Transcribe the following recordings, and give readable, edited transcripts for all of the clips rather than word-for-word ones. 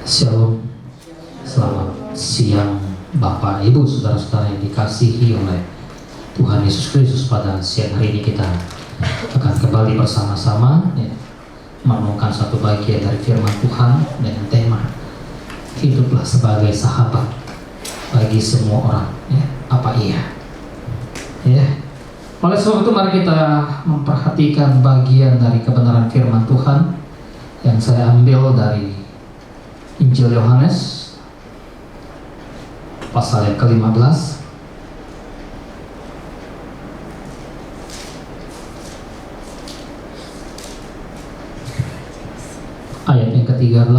Shalom, selamat siang Bapak, Ibu, Saudara-saudara yang dikasihi oleh Tuhan Yesus Kristus. Pada siang hari ini kita akan kembali bersama-sama merenungkan satu bagian dari firman Tuhan dengan tema hiduplah sebagai sahabat bagi semua orang. Apa iya? Oleh sebab itu mari kita memperhatikan bagian dari kebenaran firman Tuhan yang saya ambil dari Injil Yohanes pasal yang ke-15 ayat yang ke-13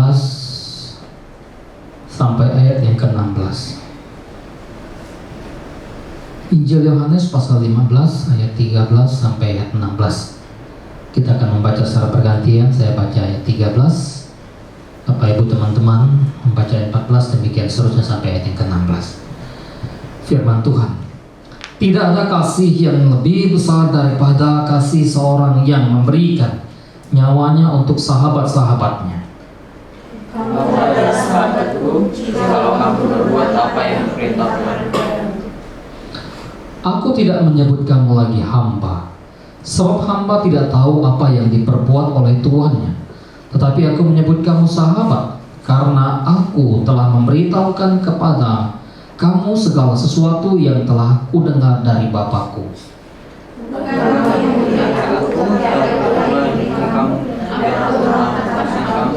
sampai ayat yang ke-16. Injil Yohanes pasal 15 ayat 13 sampai ayat 16. Kita akan membaca secara bergantian. Saya baca ayat 13, Bapak Ibu teman-teman membaca ayat 14, demikian seterusnya sampai ayat yang ke-16. Firman Tuhan. Tidak ada kasih yang lebih besar daripada kasih seorang yang memberikan nyawanya untuk sahabat-sahabatnya. Kamu adalah sahabatku kalau kamu berbuat apa yang kuperintahkan. Aku tidak menyebut kamu lagi hamba, sebab hamba tidak tahu apa yang diperbuat oleh tuannya. Tetapi aku menyebut kamu sahabat, karena aku telah memberitahukan kepada kamu segala sesuatu yang telah kudengar dari Bapakku.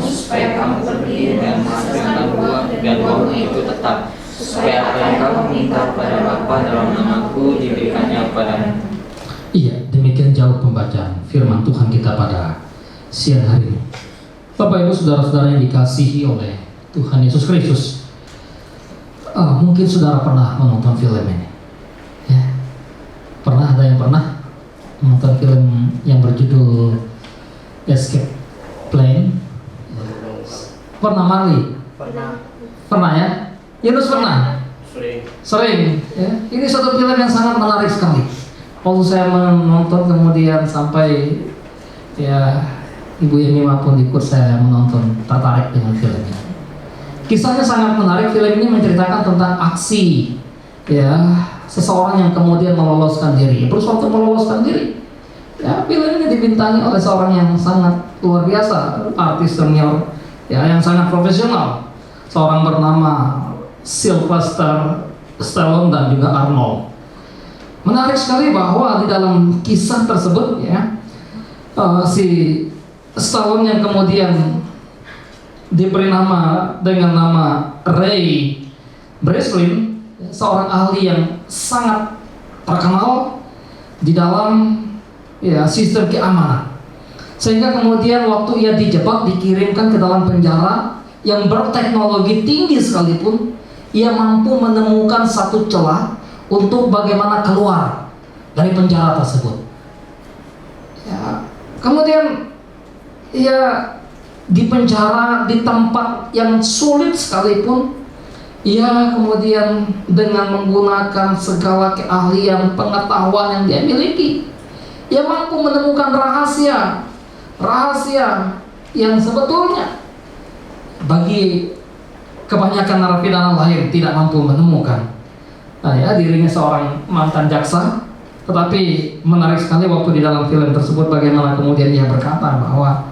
Supaya kamu pergi dan menghasilkan buah, dan buahmu itu tetap, supaya apa yang kamu minta pada Bapa dalam namaku diberikannya kepadamu. Iya, demikian jauh pembacaan firman Tuhan kita pada siang hari ini. Bapak Ibu Saudara-saudara yang dikasihi oleh Tuhan Yesus Kristus, mungkin saudara pernah menonton film ini, Pernah, ada yang pernah menonton film yang berjudul Escape Plan? Pernah, Marley? Pernah ya? Yunus pernah? Sering ya? Ini suatu film yang sangat menarik sekali. Waktu saya menonton kemudian sampai Ibu Yemima pun ikut saya menonton, tertarik dengan film ini. Kisahnya sangat menarik. Film ini menceritakan tentang aksi seseorang yang kemudian meloloskan diri, berusaha untuk meloloskan diri. Film ini dibintangi oleh seorang yang sangat luar biasa, artis senior yang sangat profesional, seorang bernama Sylvester Stallone dan juga Arnold. Menarik sekali bahwa di dalam kisah tersebut si Stallone yang kemudian diberi nama dengan nama Ray Breslin, seorang ahli yang sangat terkenal di dalam sistem keamanan, sehingga kemudian waktu ia dijebak, dikirimkan ke dalam penjara yang berteknologi tinggi sekalipun, ia mampu menemukan satu celah untuk bagaimana keluar dari penjara tersebut. Kemudian ia dipenjara di tempat yang sulit sekalipun, ia kemudian dengan menggunakan segala keahlian, pengetahuan yang dia miliki, ia mampu menemukan rahasia yang sebetulnya bagi kebanyakan narapidana lain tidak mampu menemukan. Dirinya seorang mantan jaksa. Tetapi menarik sekali waktu di dalam film tersebut bagaimana kemudian dia berkata bahwa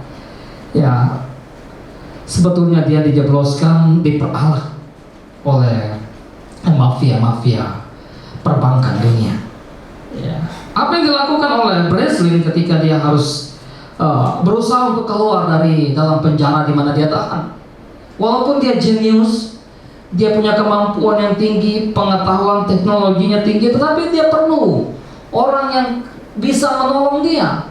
sebetulnya dia dijebloskan, diperalat oleh mafia perbankan dunia. Apa yang dilakukan oleh Breslin ketika dia harus berusaha untuk keluar dari dalam penjara di mana dia tahan? Walaupun dia jenius, dia punya kemampuan yang tinggi, pengetahuan teknologinya tinggi, tetapi dia perlu orang yang bisa menolong dia,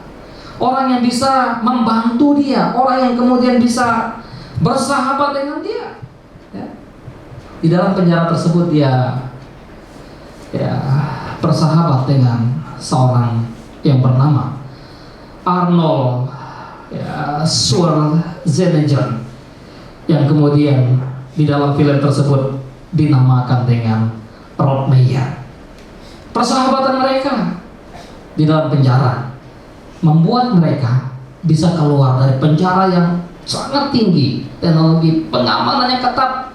orang yang bisa membantu dia, orang yang kemudian bisa bersahabat dengan dia. Di dalam penjara tersebut dia bersahabat dengan seorang yang bernama Arnold Schwarzenegger, yang kemudian di dalam film tersebut dinamakan dengan Rob Meyer. Persahabatan mereka di dalam penjara membuat mereka bisa keluar dari penjara yang sangat tinggi, teknologi pengamanan yang ketat.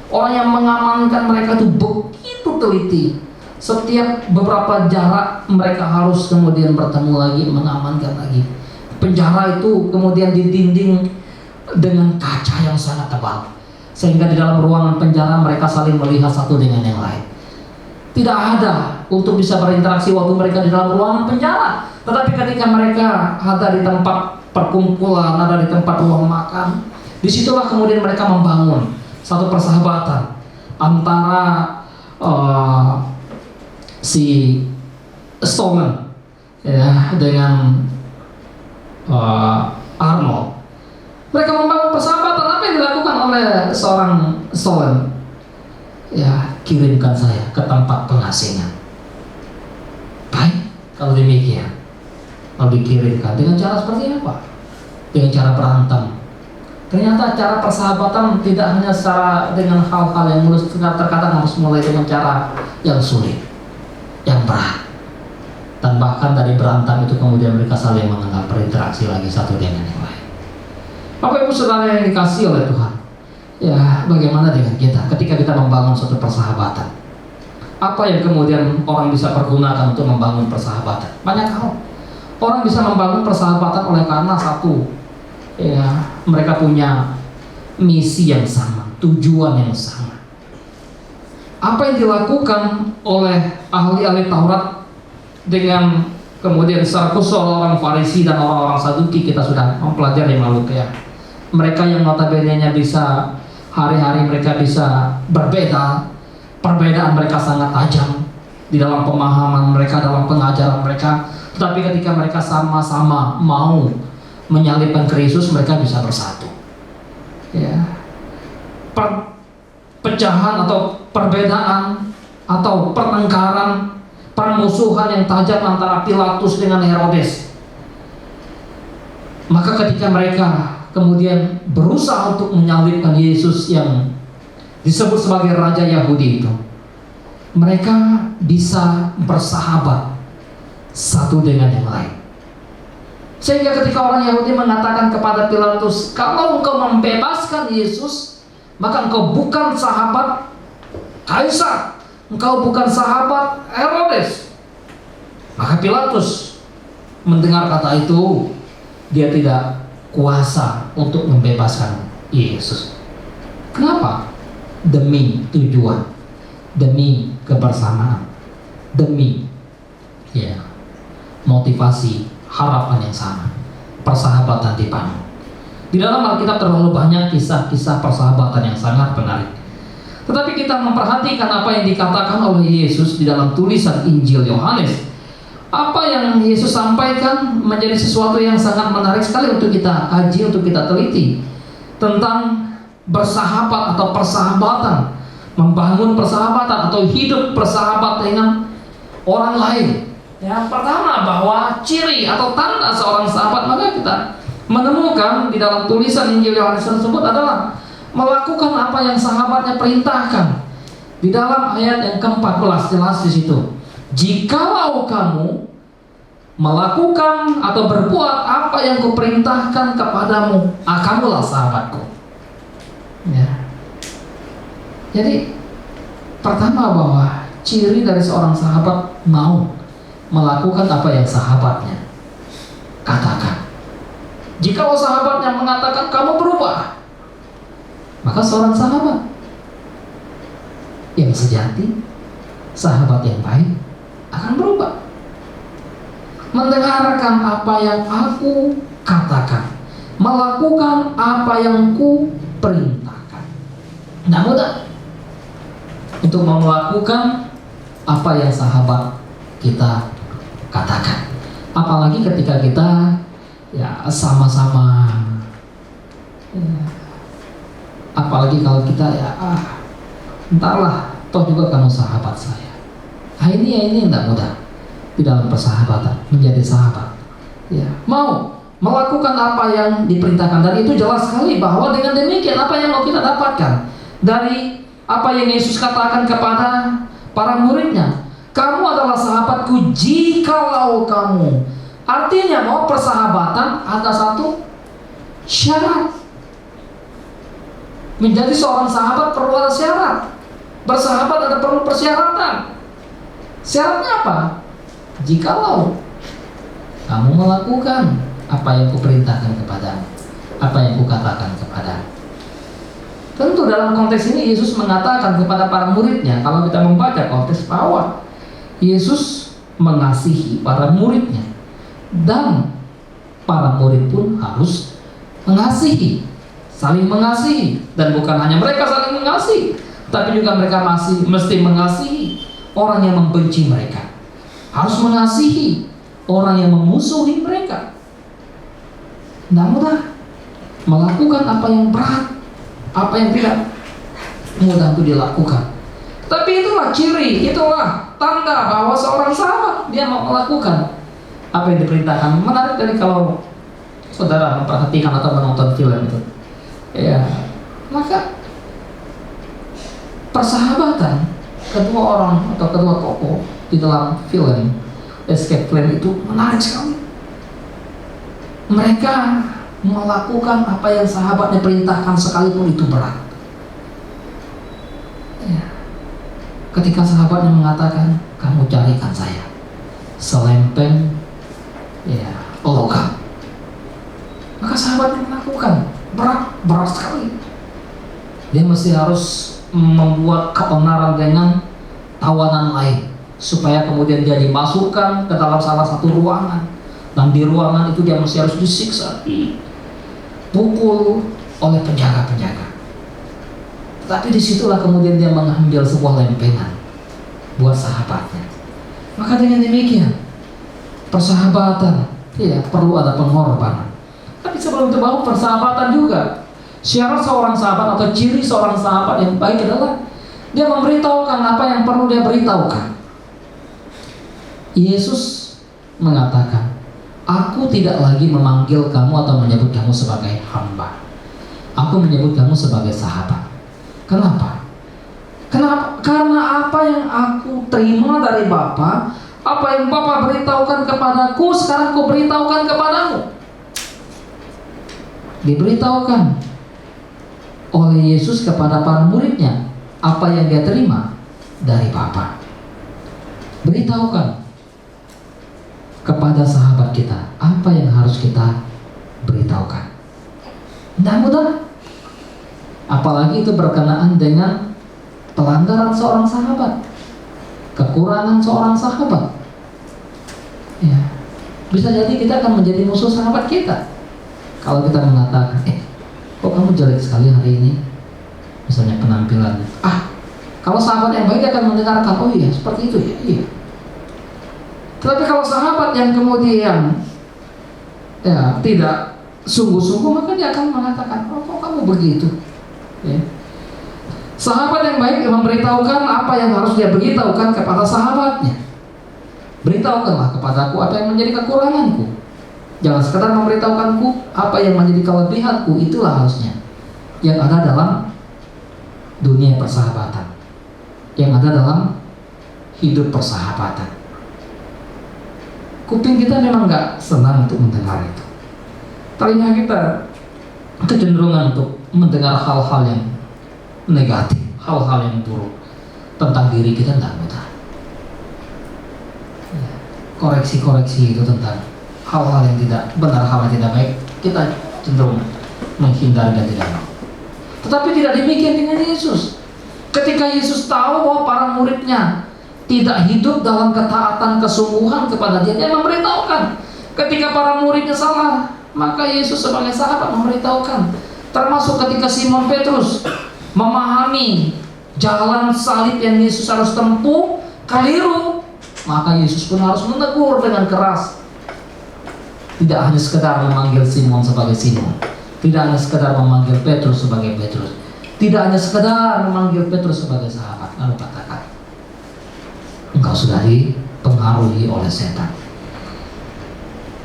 Orang yang mengamankan mereka itu begitu teliti. Setiap beberapa jarak mereka harus kemudian bertemu lagi, mengamankan lagi. Penjara itu kemudian didinding dengan kaca yang sangat tebal, sehingga di dalam ruangan penjara mereka saling melihat satu dengan yang lain. Tidak ada untuk bisa berinteraksi waktu mereka di dalam ruangan penjara. Tetapi ketika mereka ada di tempat perkumpulan, ada di tempat ruang makan, disitulah kemudian mereka membangun satu persahabatan antara si Stolman ya dengan Arnold. Mereka membangun persahabatan. Apa yang dilakukan oleh seorang Stolman? Ya, kirimkan saya ke tempat pengasingan. Baik, kalau demikian, lalu dikirimkan dengan cara seperti apa? Dengan cara berantem. Ternyata cara persahabatan tidak hanya secara dengan hal-hal yang mulus, terkadang harus mulai dengan cara yang sulit, yang berat. Dan bahkan dari berantem itu kemudian mereka saling mengenal, berinteraksi lagi satu dengan yang lain. Bapak Ibu Saudara yang dikasihi oleh Tuhan, ya bagaimana dengan kita ketika kita membangun suatu persahabatan? Apa yang kemudian orang bisa pergunakan untuk membangun persahabatan? Banyak hal. Orang bisa membangun persahabatan oleh karena satu, ya mereka punya misi yang sama, tujuan yang sama. Apa yang dilakukan oleh ahli-ahli Taurat dengan kemudian secara khusus orang Farisi dan orang-orang Saduki, kita sudah mempelajari lalu ya. Mereka yang notabene-nya bisa hari-hari mereka bisa berbeda, perbedaan mereka sangat tajam di dalam pemahaman mereka, dalam pengajaran mereka. Tetapi ketika mereka sama-sama mau menyalibkan Kristus, mereka bisa bersatu. Ya, perpecahan atau perbedaan atau pertengkaran, permusuhan yang tajam antara Pilatus dengan Herodes. Maka ketika mereka kemudian berusaha untuk menyalibkan Yesus yang disebut sebagai Raja Yahudi itu, mereka bisa bersahabat satu dengan yang lain. Sehingga ketika orang Yahudi mengatakan kepada Pilatus, kalau engkau membebaskan Yesus, maka engkau bukan sahabat Kaisar, engkau bukan sahabat Herodes. Maka Pilatus mendengar kata itu, dia tidak kuasa untuk membebaskan Yesus. Kenapa? Demi tujuan, demi kebersamaan, demi ya motivasi, harapan yang sama, persahabatan dibangun. Di dalam Alkitab terlalu banyak kisah-kisah persahabatan yang sangat menarik. Tetapi kita memperhatikan apa yang dikatakan oleh Yesus di dalam tulisan Injil Yohanes. Apa yang Yesus sampaikan menjadi sesuatu yang sangat menarik sekali untuk kita kaji, untuk kita teliti. Tentang bersahabat atau persahabatan, membangun persahabatan atau hidup bersahabat dengan orang lain. Yang pertama, bahwa ciri atau tanda seorang sahabat, maka kita menemukan di dalam tulisan Injil Yohanes tersebut adalah melakukan apa yang sahabatnya perintahkan. Di dalam ayat yang ke-14 jelas di situ. Jikalau kamu melakukan atau berbuat apa yang kuperintahkan kepadamu, kamulah sahabatku. Ya. Jadi pertama, bahwa ciri dari seorang sahabat mau melakukan apa yang sahabatnya katakan. Jikalau sahabatnya mengatakan kamu berubah, maka seorang sahabat yang sejati, sahabat yang baik akan berubah. Mendengarkan apa yang aku katakan, melakukan apa yang ku perintahkan. Tidak mudah untuk melakukan apa yang sahabat kita katakan. Apalagi ketika kita ya sama-sama ya, apalagi kalau kita ya entarlah, toh juga kamu sahabat saya. Ini tidak mudah di dalam persahabatan, menjadi sahabat. Ya, mau melakukan apa yang diperintahkan, dan itu jelas sekali bahwa dengan demikian apa yang mau kita dapatkan dari apa yang Yesus katakan kepada para muridnya, kamu adalah sahabatku jikalau kamu. Artinya mau persahabatan ada satu syarat, Menjadi seorang sahabat perlu ada syarat. Bersahabat ada perlu persyaratan. Syaratnya apa? Jikalau kamu melakukan apa yang kuperintahkan kepadamu, apa yang kukatakan kepadamu. Tentu dalam konteks ini Yesus mengatakan kepada para muridnya, kalau kita membaca konteks bahwa Yesus mengasihi para muridnya, dan para murid pun harus mengasihi, saling mengasihi. Dan bukan hanya mereka saling mengasihi, tapi juga mereka mesti mengasihi orang yang membenci mereka, harus mengasihi orang yang memusuhi mereka. Tidak mudah melakukan apa yang berat, apa yang tidak mudah untuk dilakukan. Tapi itulah ciri, itulah tanda bahwa seorang sahabat dia mau melakukan apa yang diperintahkan. Menarik dari kalau saudara memperhatikan atau menonton film itu, ya, maka persahabatan kedua orang atau kedua tokoh di dalam film Escape Plan itu menarik sekali. Mereka melakukan apa yang sahabatnya perintahkan sekalipun itu berat. Ya. Ketika sahabatnya mengatakan, kamu carikan saya selempeng logam, maka sahabatnya melakukan berat sekali. Dia mesti harus membuat keonaran dengan tawanan lain, supaya kemudian dia dimasukkan ke dalam salah satu ruangan. Dan di ruangan itu dia mesti harus disiksa, dipukul oleh penjaga-penjaga. Tapi disitulah kemudian dia mengambil sebuah lempengan buat sahabatnya. Maka dengan demikian persahabatan perlu ada pengorbanan. Tapi sebelum itu bahwa persahabatan juga, syarat seorang sahabat atau ciri seorang sahabat yang baik adalah dia memberitahukan apa yang perlu dia beritahukan. Yesus mengatakan, aku tidak lagi memanggil kamu atau menyebut kamu sebagai hamba. Aku menyebut kamu sebagai sahabat. Kenapa? Karena apa yang aku terima dari Bapa, apa yang Bapa beritahukan kepadaku, sekarang aku beritahukan kepadamu. Diberitahukan oleh Yesus kepada para muridnya apa yang dia terima dari Bapa. Beritahukan kepada sahabat kita apa yang harus kita beritahukan. Tidak mudah, apalagi itu berkenaan dengan pelanggaran seorang sahabat, kekurangan seorang sahabat. Ya, bisa jadi kita akan menjadi musuh sahabat kita kalau kita mengatakan, kok kamu jelek sekali hari ini, misalnya penampilannya. Kalau sahabat yang baik akan mendengarkan, oh iya seperti itu ya, iya. Tetapi kalau sahabat yang kemudian tidak sungguh-sungguh, maka dia akan mengatakan, oh kok kamu begitu ya. Sahabat yang baik memberitahukan apa yang harus dia beritahukan kepada sahabatnya. Beritahukanlah kepadaku apa yang menjadi kekuranganku. Jangan sekadar memberitahukanku apa yang menjadi kelebihanku. Itulah harusnya yang ada dalam dunia persahabatan, yang ada dalam hidup persahabatan. Kuping kita memang gak senang untuk mendengar itu. Telinga kita kecenderungan untuk mendengar hal-hal yang negatif, hal-hal yang buruk tentang diri kita. Tidak mudah. Koreksi-koreksi itu tentang hal-hal yang tidak benar, hal yang tidak baik, kita cenderung menghindari dan tidak mau. Tetapi tidak demikian dengan Yesus. Ketika Yesus tahu bahwa para muridnya tidak hidup dalam ketaatan kesungguhan kepada dia, dia memberitahukan. Ketika para muridnya salah, maka Yesus sebagai sahabat memberitahukan. Termasuk ketika Simon Petrus memahami jalan salib yang Yesus harus tempuh keliru, maka Yesus pun harus menegur dengan keras. Tidak hanya sekedar memanggil Simon sebagai Simon, tidak hanya sekedar memanggil Petrus sebagai Petrus, tidak hanya sekedar memanggil Petrus sebagai sahabat, lalu katakan, engkau sudah dipengaruhi oleh setan.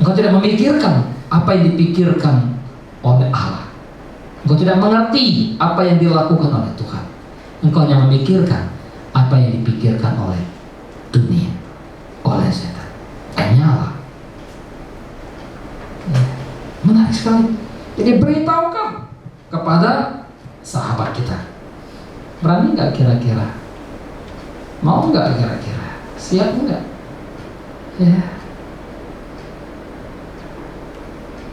Engkau tidak memikirkan apa yang dipikirkan oleh Allah. Engkau tidak mengerti apa yang dilakukan oleh Tuhan. Engkau hanya memikirkan apa yang dipikirkan oleh dunia, oleh setan. Nyala. Menarik sekali. Jadi beritahukan kepada sahabat kita? Berani nggak kira-kira? Mau nggak kira-kira? Siap nggak? Ya.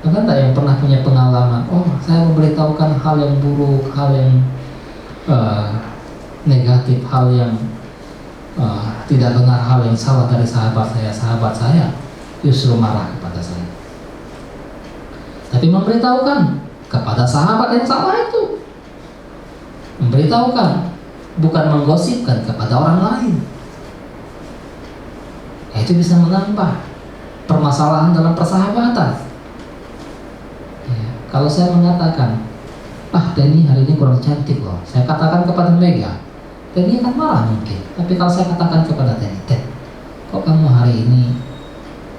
Ada nggak yang pernah punya pengalaman? Oh, saya memberitahukan hal yang buruk, hal yang negatif, hal yang tidak benar, hal yang salah dari sahabat saya justru marah kepada saya. Tapi memberitahukan kepada sahabat yang salah itu, memberitahukan, bukan menggosipkan kepada orang lain. Itu bisa menambah permasalahan dalam persahabatan. Ya, kalau saya mengatakan, Denny hari ini kurang cantik loh, saya katakan kepada Mega, Denny akan marah mungkin. Tapi kalau saya katakan kepada Denny, kok kamu hari ini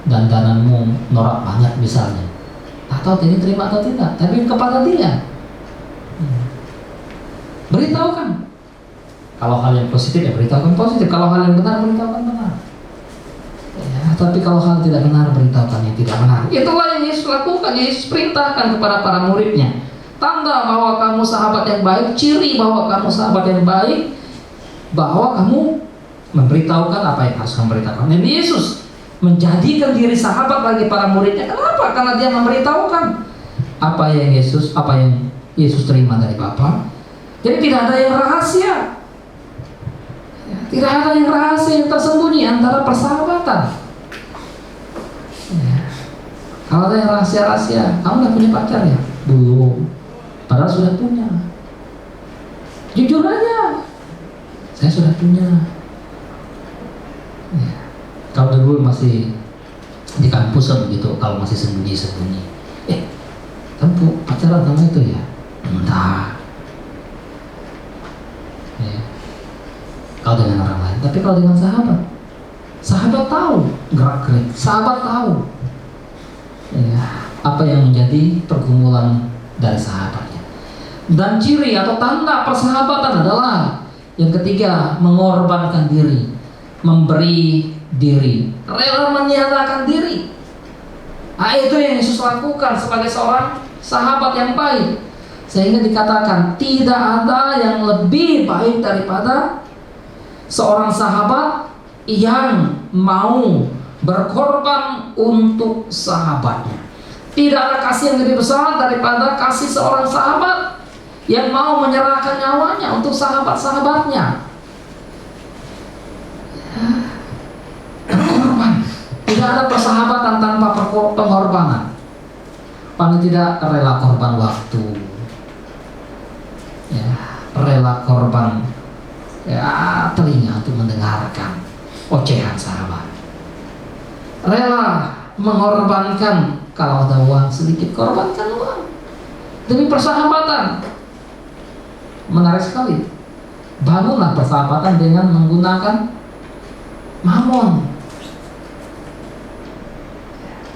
dandananmu norak banget misalnya, atau Denny terima atau tidak, tapi kepada dia beritahukan. Kalau hal yang positif ya beritahukan positif, kalau hal yang benar beritahukan benar. Ya, tapi kalau hal tidak benar beritahukan yang tidak benar. Itulah yang Yesus lakukan. Yesus perintahkan kepada para muridnya, tanda bahwa kamu sahabat yang baik, ciri bahwa kamu sahabat yang baik, bahwa kamu memberitahukan apa yang harus kamu beritahukan. Dan Yesus menjadikan diri sahabat bagi para muridnya. Kenapa? Karena dia memberitahukan apa yang Yesus terima dari Bapa. Jadi tidak ada yang rahasia. Tidak ada yang rahasia yang tersembunyi antara persahabatan. Ya. Kalau ada yang rahasia-rahasia, kamu udah punya pacar ya? Belum. Padahal sudah punya. Jujur aja, saya sudah punya. Ya. Kalau dulu masih di kampus begitu, kalau masih sembunyi-sembunyi, kamu pacaran sama itu ya? Entah. Ya. Kalau dengan orang lain, tapi kalau dengan sahabat tahu gerak-gerik, sahabat tahu ya, apa yang menjadi pergumulan dari sahabatnya. Dan ciri atau tanda persahabatan adalah yang ketiga, mengorbankan diri, memberi diri, rela meniadakan diri. Itu yang Yesus lakukan sebagai seorang sahabat yang baik, sehingga dikatakan tidak ada yang lebih baik daripada seorang sahabat yang mau berkorban untuk sahabatnya. Tidak ada kasih yang lebih besar daripada kasih seorang sahabat yang mau menyerahkan nyawanya untuk sahabat-sahabatnya. Berkorban. Tidak ada persahabatan tanpa pengorbanan. Paling tidak rela korban waktu, ya, rela korban telinga untuk mendengarkan ocehan sahabat, rela mengorbankan kalau ada uang sedikit, korbankan uang demi persahabatan. Menarik sekali. Bangunlah persahabatan dengan menggunakan mamon.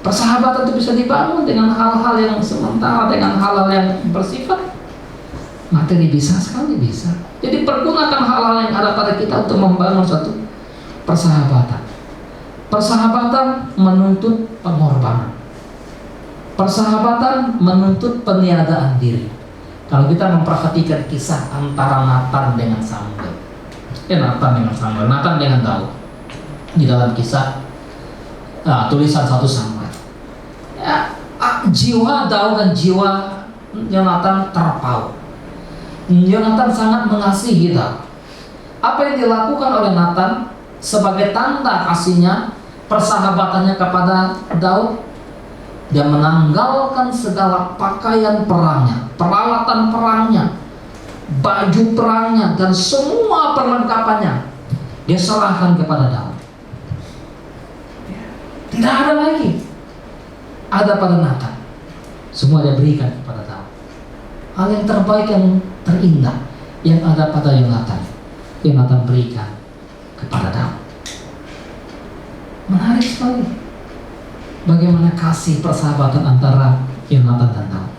Persahabatan itu bisa dibangun dengan hal-hal yang sementara, dengan hal-hal yang bersifat materi, bisa sekali bisa. Jadi pergunakan hal-hal yang ada pada kita untuk membangun suatu persahabatan. Persahabatan menuntut pengorbanan. Persahabatan menuntut peniadaan diri. Kalau kita memperhatikan kisah antara Nathan dengan Samuel, Nathan dengan Daud di dalam kisah tulisan 1 Samuel, jiwa Daud dan jiwa Yonatan terpaut. Yonatan sangat mengasihi Daud. Apa yang dilakukan oleh Nathan sebagai tanda kasihnya, persahabatannya kepada Daud, dia menanggalkan segala pakaian perangnya, peralatan perangnya, baju perangnya, dan semua perlengkapannya dia serahkan kepada Daud. Tidak ada lagi ada pada Nathan, semua dia berikan kepada Daud. Hal yang terbaik, yang terindah yang ada pada Yonatan berikan kepada Daud. Menarik sekali bagaimana kasih persahabatan antara Yonatan dan Daud.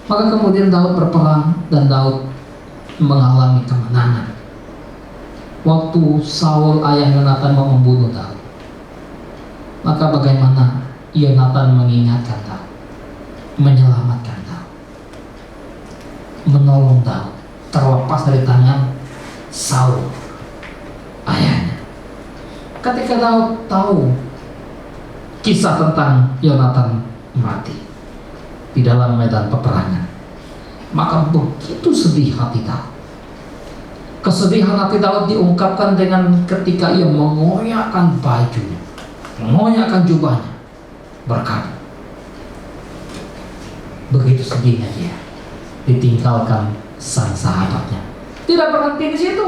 Maka kemudian Daud berperang dan Daud mengalami kemenangan. Waktu Saul ayah Yonatan mau membunuh Daud, maka bagaimana Yonatan mengingatkan Daud, menyelamatkan Daud, menolong Daud terlepas dari tangan Saul, ayahnya. Ketika Daud tahu kisah tentang Yonatan mati di dalam medan peperangan, maka begitu sedih hati Daud. Kesedihan hati Daud diungkapkan dengan ketika ia mengoyakkan bajunya, mengoyakkan jubahnya, berkata, begitu sedihnya dia ditinggalkan sang sahabatnya. Tidak berhenti di situ.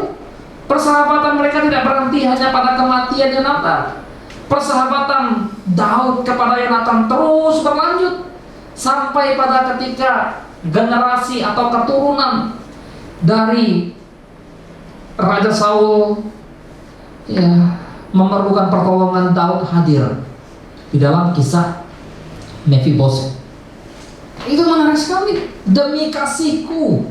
Persahabatan mereka tidak berhenti hanya pada kematian Yonatan. Persahabatan Daud kepada Yonatan terus berlanjut sampai pada ketika generasi atau keturunan dari Raja Saul memerlukan pertolongan Daud hadir di dalam kisah Mephibosheth. Itu menarik sekali. Demi kasihku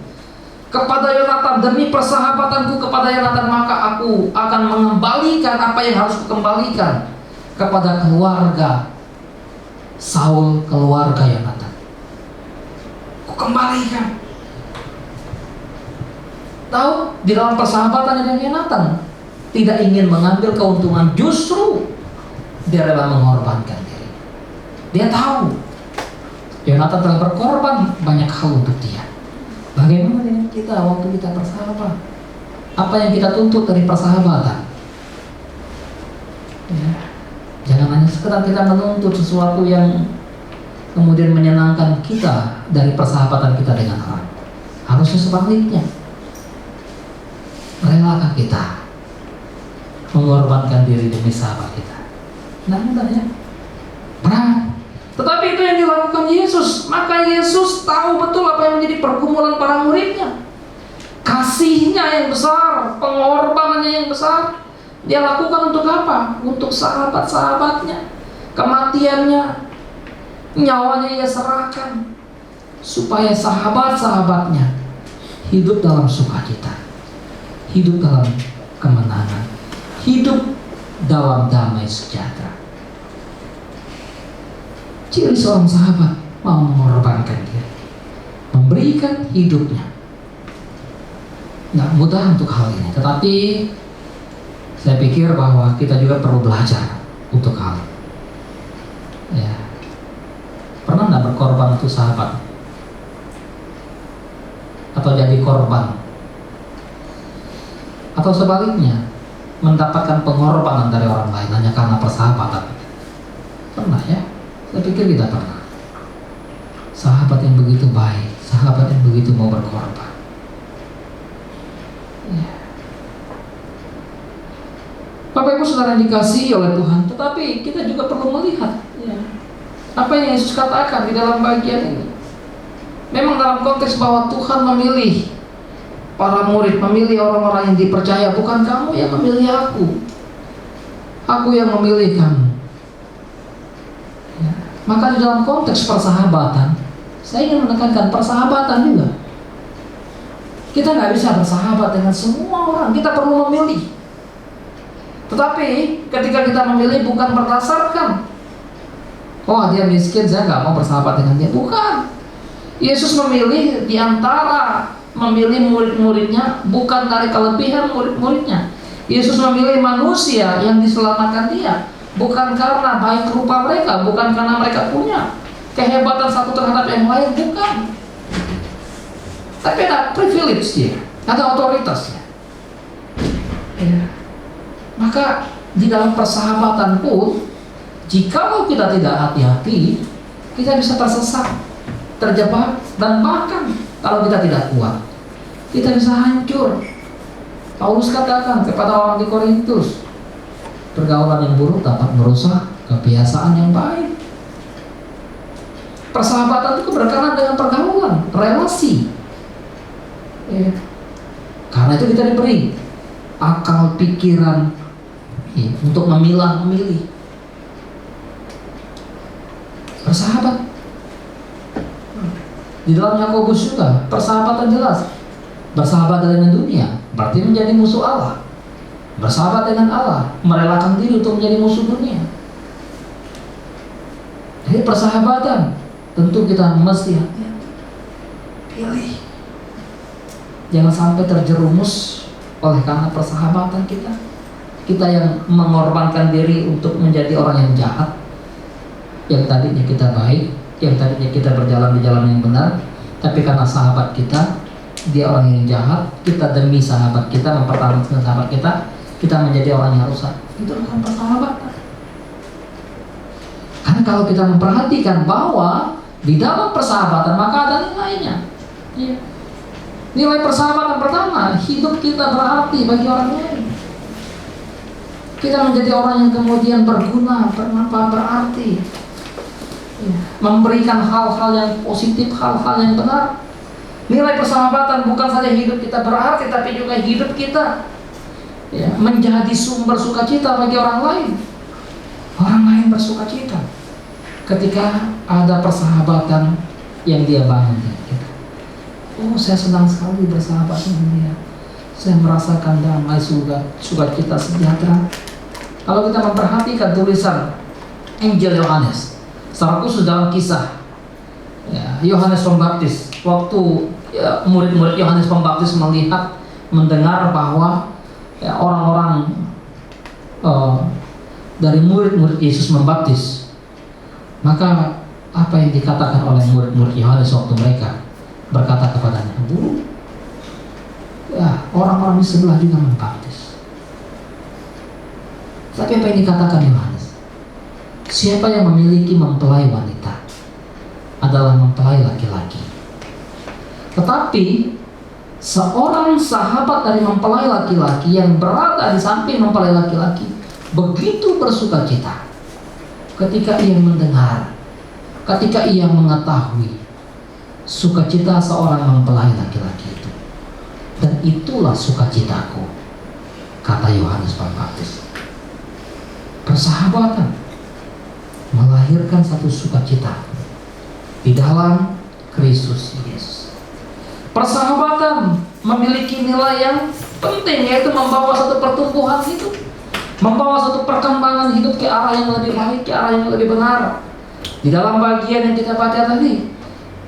kepada Yonatan, demi persahabatanku kepada Yonatan, maka aku akan mengembalikan apa yang harus kukembalikan kepada keluarga Saul, keluarga Yonatan. Kukembalikan. Tahu, di dalam persahabatan dengan Yonatan tidak ingin mengambil keuntungan, justru dia rela mengorbankan diri. Dia tahu Yonatan telah berkorban banyak hal untuk dia. Bagaimana dengan kita waktu kita bersahabat? Apa yang kita tuntut dari persahabatan? Ya. Jangan hanya sekedar kita menuntut sesuatu yang kemudian menyenangkan kita dari persahabatan kita dengan orang. Harusnya sebaliknya. Relakah kita mengorbankan diri demi sahabat kita? Nah, mudah ya. Berat. Tetapi itu yang dilakukan Yesus. Maka Yesus tahu betul apa yang menjadi pergumulan para muridnya. Kasihnya yang besar, pengorbanannya yang besar, dia lakukan untuk apa? Untuk sahabat-sahabatnya. Kematiannya, nyawanya ia serahkan supaya sahabat-sahabatnya hidup dalam sukacita, hidup dalam kemenangan, hidup dalam damai sejahtera. Ciri seorang sahabat mau mengorbankan diri, memberikan hidupnya. Nggak mudah untuk hal ini, tetapi saya pikir bahwa kita juga perlu belajar untuk hal ini. Ya. Pernah nggak berkorban untuk sahabat? Atau jadi korban? Atau sebaliknya, mendapatkan pengorbanan dari orang lain hanya karena persahabatan? Pernah ya? Saya pikir kita pernah. Sahabat yang begitu baik, sahabat yang begitu mau berkorban. Ya. Bapak Ibu Saudara yang dikasihi oleh Tuhan, tetapi kita juga perlu melihat ya, apa yang Yesus katakan di dalam bagian ini. Memang dalam konteks bahwa Tuhan memilih para murid, memilih orang-orang yang dipercaya. Bukan kamu yang memilih aku, aku yang memilih kamu ya. Maka di dalam konteks persahabatan, saya ingin menekankan persahabatan juga. Kita nggak bisa bersahabat dengan semua orang, kita perlu memilih. Tetapi ketika kita memilih bukan berdasarkan, oh dia miskin, saya nggak mau bersahabat dengan dia. Bukan. Yesus memilih di antara memilih murid-muridnya bukan dari kelebihan murid-muridnya. Yesus memilih manusia yang diselamatkan dia bukan karena baik rupa mereka, bukan karena mereka punya kehebatan satu terhadap yang lain, bukan. Tapi ada privilege dia, ada otoritasnya. Ya. Maka di dalam persahabatan pun, jikalau kita tidak hati-hati, kita bisa tersesat, terjebak, dan bahkan kalau kita tidak kuat, kita bisa hancur. Paulus katakan kepada orang di Korintus, pergaulan yang buruk dapat merusak kebiasaan yang baik. Persahabatan itu berkaitan dengan pergaulan, relasi. Ya. Karena itu kita diberi akal pikiran ya, untuk memilah-memilih. Bersahabat. Di dalam Yakobus juga persahabatan jelas. Bersahabat dengan dunia berarti menjadi musuh Allah. Bersahabat dengan Allah merelakan diri untuk menjadi musuh dunia. Jadi persahabatan tentu kita mesti hati-hati. Pilih. Jangan sampai terjerumus oleh karena persahabatan kita. Kita yang mengorbankan diri untuk menjadi orang yang jahat, yang tadinya kita baik, yang tadinya kita berjalan di jalan yang benar, tapi karena sahabat kita, dia orang yang jahat, kita demi sahabat kita, mempertahankan sahabat kita menjadi orang yang rusak. Itu bukan persahabatan. Karena kalau kita memperhatikan bahwa di dalam persahabatan maka ada nilainya. Ya. Nilai persahabatan pertama, hidup kita berarti bagi orang lain. Kita menjadi orang yang kemudian berguna, berarti, ya, memberikan hal-hal yang positif, hal-hal yang benar. Nilai persahabatan bukan saja hidup kita berarti, tapi juga hidup kita, ya, menjadi sumber sukacita bagi orang lain. Orang lain bersukacita ketika ada persahabatan yang dia bangun. Oh, saya senang sekali bersahabat dengan dia. Saya merasakan damai, sukacita, sejahtera. Kalau kita memperhatikan tulisan Injil Yohanes, secara khusus dalam kisah Yohanes Pembaptis, waktu murid-murid Yohanes Pembaptis mendengar bahwa orang-orang dari murid-murid Yesus membaptis, maka apa yang dikatakan oleh murid-murid Yohanes waktu mereka berkata kepadanya, "Guru, orang-orang di sebelah juga membaptis." Tapi apa yang dikatakan Yohanes? Siapa yang memiliki mempelai wanita adalah mempelai laki-laki. Tetapi seorang sahabat dari mempelai laki-laki yang berada di samping mempelai laki-laki begitu bersukacita ketika ia mendengar, ketika ia mengetahui sukacita seorang mempelai laki-laki itu. Dan itulah sukacitaku, kata Yohanes Pembaptis. Persahabatan melahirkan satu sukacita di dalam Kristus Yesus. Persahabatan memiliki nilai yang penting, yaitu membawa satu pertumbuhan hidup, membawa satu perkembangan hidup ke arah yang lebih baik, ke arah yang lebih benar. Di dalam bagian yang kita baca tadi,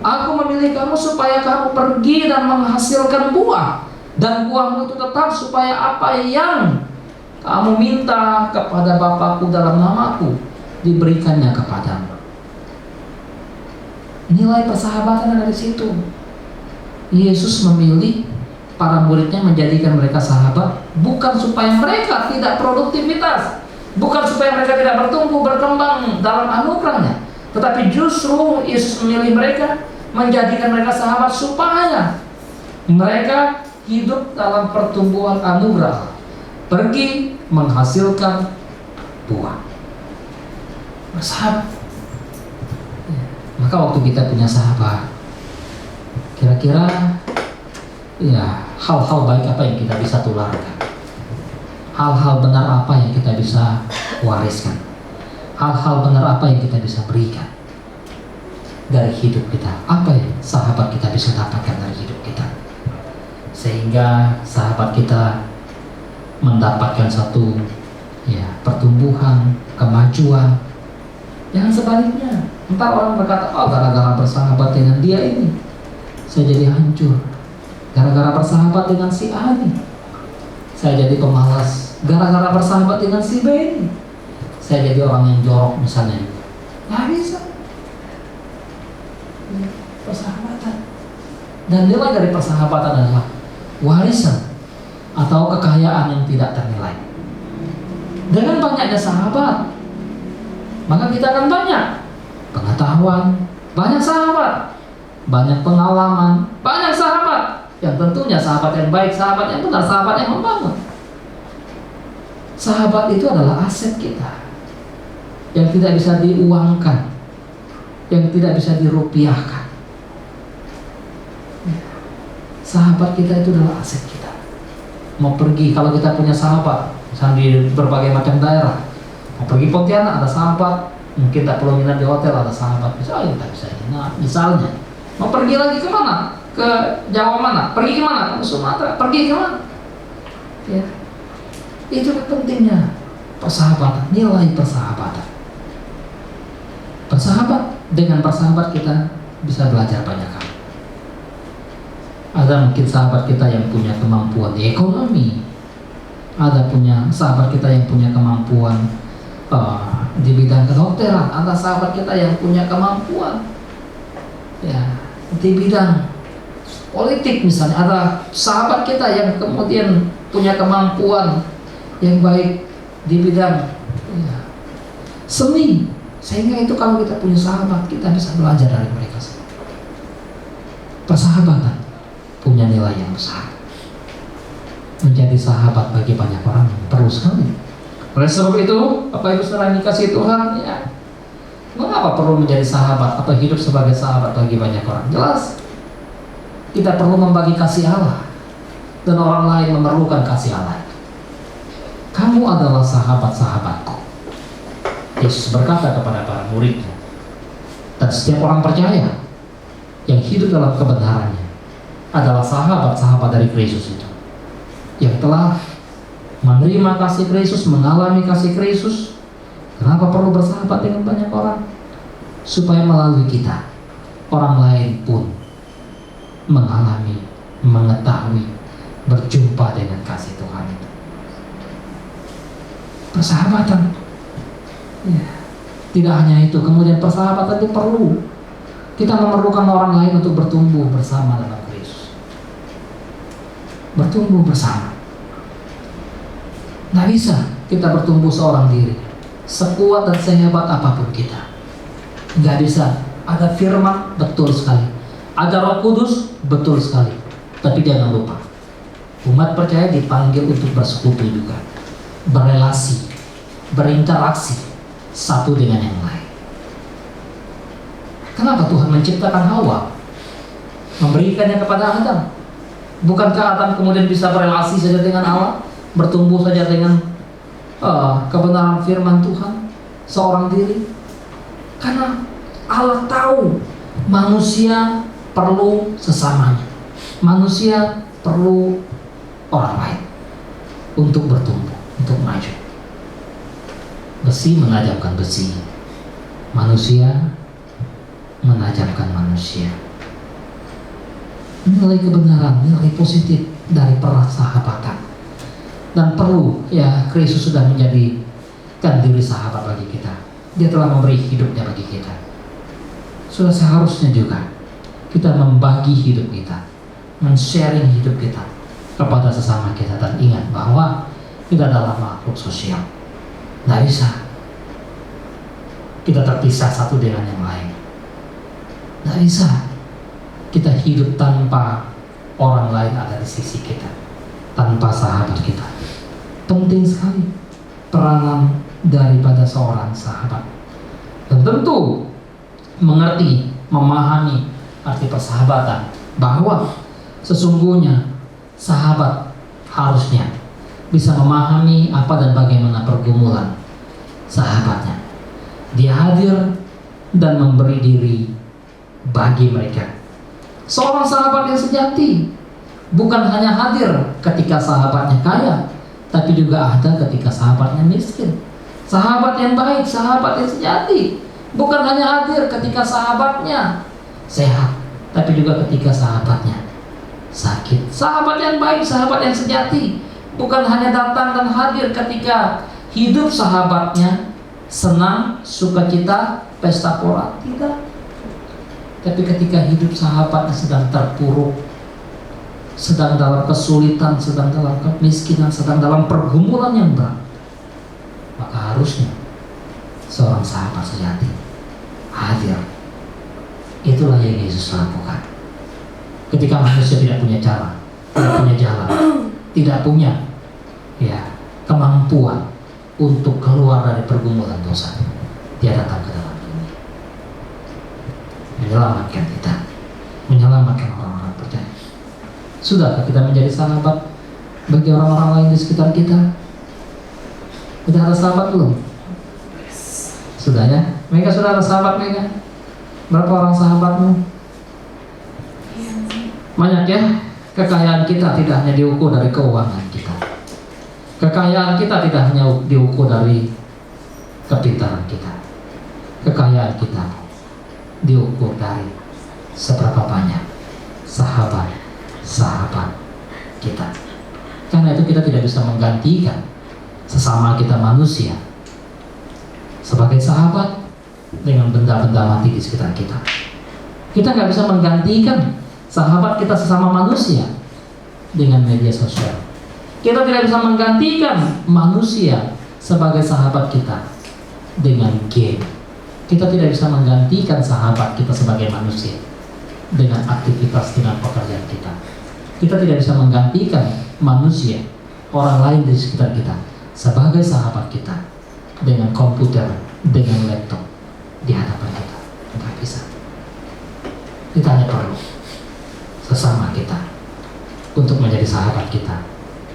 aku memilih kamu supaya kamu pergi dan menghasilkan buah, dan buahmu itu tetap, supaya apa yang kamu minta kepada Bapakku dalam namaku diberikannya kepadamu. Nilai persahabatan ada di situ. Yesus memilih para muridnya, menjadikan mereka sahabat, bukan supaya mereka tidak produktivitas, bukan supaya mereka tidak bertumbuh berkembang dalam anugerahnya, tetapi justru Yesus memilih mereka, menjadikan mereka sahabat supaya mereka hidup dalam pertumbuhan anugerah, pergi menghasilkan buah. Bersahabat. Maka waktu kita punya sahabat, kira-kira hal-hal baik apa yang kita bisa tularkan, hal-hal benar apa yang kita bisa wariskan, hal-hal benar apa yang kita bisa berikan dari hidup kita, apa yang sahabat kita bisa dapatkan dari hidup kita, sehingga sahabat kita mendapatkan satu pertumbuhan, kemajuan. Jangan sebaliknya, entar orang berkata, oh gara-gara bersahabat dengan dia ini saya jadi hancur, gara-gara bersahabat dengan si A ini saya jadi pemalas, gara-gara bersahabat dengan si B ini saya jadi orang yang jorok misalnya. Nggak bisa. Persahabatan, dan nilai dari persahabatan adalah warisan atau kekayaan yang tidak ternilai. Dengan banyaknya sahabat, maka kita akan banyak pengetahuan, banyak sahabat, banyak pengalaman, banyak sahabat yang tentunya sahabat yang baik, sahabat yang benar, sahabat yang membangun. Sahabat itu adalah aset kita yang tidak bisa diuangkan, yang tidak bisa dirupiahkan. Sahabat kita itu adalah aset kita. Mau pergi, kalau kita punya sahabat misalnya di berbagai macam daerah, mau pergi Pontianak ada sahabat, mungkin tak perlu nginap di hotel ada sahabat, misalnya kita bisa nginap. Misalnya mau pergi lagi ke mana, ke Jawa mana, pergi ke mana, ke Sumatera, pergi ke mana, ya. Itu pentingnya persahabatan, nilai persahabatan. Bersahabat, dengan bersahabat kita bisa belajar banyak hal. Ada mungkin sahabat kita yang punya kemampuan di ekonomi, ada punya sahabat kita yang punya kemampuan di bidang kedokteran, ada sahabat kita yang punya kemampuan ya di bidang politik misalnya, ada sahabat kita yang kemudian punya kemampuan yang baik di bidang ya, seni, sehingga itu kalau kita punya sahabat kita bisa belajar dari mereka semua. Persahabatan punya nilai yang besar. Menjadi sahabat bagi banyak orang perlu sekali. Oleh sebab itu, Bapak Ibu Saudara yang dikasihi Tuhan, ya, mengapa perlu menjadi sahabat atau hidup sebagai sahabat bagi banyak orang? Jelas, kita perlu membagi kasih Allah, dan orang lain memerlukan kasih Allah. Kamu adalah sahabat-sahabatku, Yesus berkata kepada para muridnya. Dan setiap orang percaya yang hidup dalam kebenarannya adalah sahabat-sahabat dari Kristus itu, yang telah menerima kasih Kristus, mengalami kasih Kristus. Kenapa perlu bersahabat dengan banyak orang? Supaya melalui kita, orang lain pun mengalami, mengetahui, berjumpa dengan kasih Tuhan itu. Persahabatan ya. Tidak hanya itu, kemudian persahabatan itu perlu. Kita memerlukan orang lain untuk bertumbuh bersama dalam Kristus, bertumbuh bersama. Nggak bisa kita bertumbuh seorang diri, sekuat dan sehebat apapun kita. Nggak bisa. Ada firman, betul sekali. Ada Roh Kudus, betul sekali. Tapi jangan lupa, umat percaya dipanggil untuk bersekutu juga, berelasi, berinteraksi satu dengan yang lain. Kenapa Tuhan menciptakan Hawa, memberikannya kepada Adam? Bukankah Adam kemudian bisa berelasi saja dengan Allah, bertumbuh saja dengan kebenaran firman Tuhan seorang diri? Karena Allah tahu manusia perlu sesamanya, manusia perlu orang lain untuk bertumbuh, untuk maju. Besi menajamkan besi, manusia menajamkan manusia. Nilai kebenaran, nilai positif dari persahabatan. Dan perlu, ya, Kristus sudah menjadikan diri sahabat bagi kita. Dia telah memberi hidupnya bagi kita. Sudah seharusnya juga kita membagi hidup kita, men-sharing hidup kita kepada sesama kita. Dan ingat bahwa kita adalah makhluk sosial. Nggak bisa kita terpisah satu dengan yang lain. Nggak bisa kita hidup tanpa orang lain ada di sisi kita, tanpa sahabat kita. Penting sekali peranan daripada seorang sahabat. Dan tentu mengerti, memahami arti persahabatan, bahwa sesungguhnya sahabat harusnya bisa memahami apa dan bagaimana pergumulan sahabatnya. Dia hadir dan memberi diri bagi mereka. Seorang sahabat yang sejati bukan hanya hadir ketika sahabatnya kaya, tapi juga ada ketika sahabatnya miskin. Sahabat yang baik, sahabat yang sejati bukan hanya hadir ketika sahabatnya sehat, tapi juga ketika sahabatnya sakit. Sahabat yang baik, sahabat yang sejati bukan hanya datang dan hadir ketika hidup sahabatnya senang, sukacita, pesta pora, tidak. Tapi ketika hidup sahabatnya sedang terpuruk, sedang dalam kesulitan, sedang dalam kemiskinan, sedang dalam pergumulan yang berat, maka harusnya seorang sahabat sejati hadir. Itulah yang Yesus lakukan. Ketika manusia tidak punya cara, tidak punya jalan, tidak punya kemampuan untuk keluar dari pergumulan dosa, Dia datang ke dalam dunia, menyelamatkan kita, menyelamatkan orang-orang percaya. Sudahkah kita menjadi sahabat bagi orang-orang lain di sekitar kita? Sudah ada sahabat belum? Sudah ya? Mereka sudah ada sahabat mereka? Berapa orang sahabatmu? Banyak ya. Kekayaan kita tidak hanya diukur dari keuangan kita. Kekayaan kita tidak hanya diukur dari kepintaran kita. Kekayaan kita diukur dari seberapa banyak sahabat sahabat kita. Karena itu kita tidak bisa menggantikan sesama kita manusia sebagai sahabat dengan benda-benda mati di sekitar kita. Kita nggak bisa menggantikan sahabat kita sesama manusia dengan media sosial. Kita tidak bisa menggantikan manusia sebagai sahabat kita dengan game. Kita tidak bisa menggantikan sahabat kita sebagai manusia dengan aktivitas, dengan pekerjaan kita. Kita tidak bisa menggantikan manusia, orang lain di sekitar kita sebagai sahabat kita dengan komputer, dengan laptop di hadapan kita. Tidak bisa. Kita hanya perlu sesama kita untuk menjadi sahabat kita.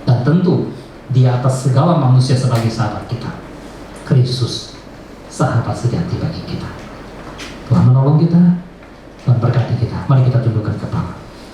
Dan tentu di atas segala manusia sebagai sahabat kita, Kristus, sahabat sejati bagi kita. Tuhan menolong kita, Tuhan berkati kita. Mari kita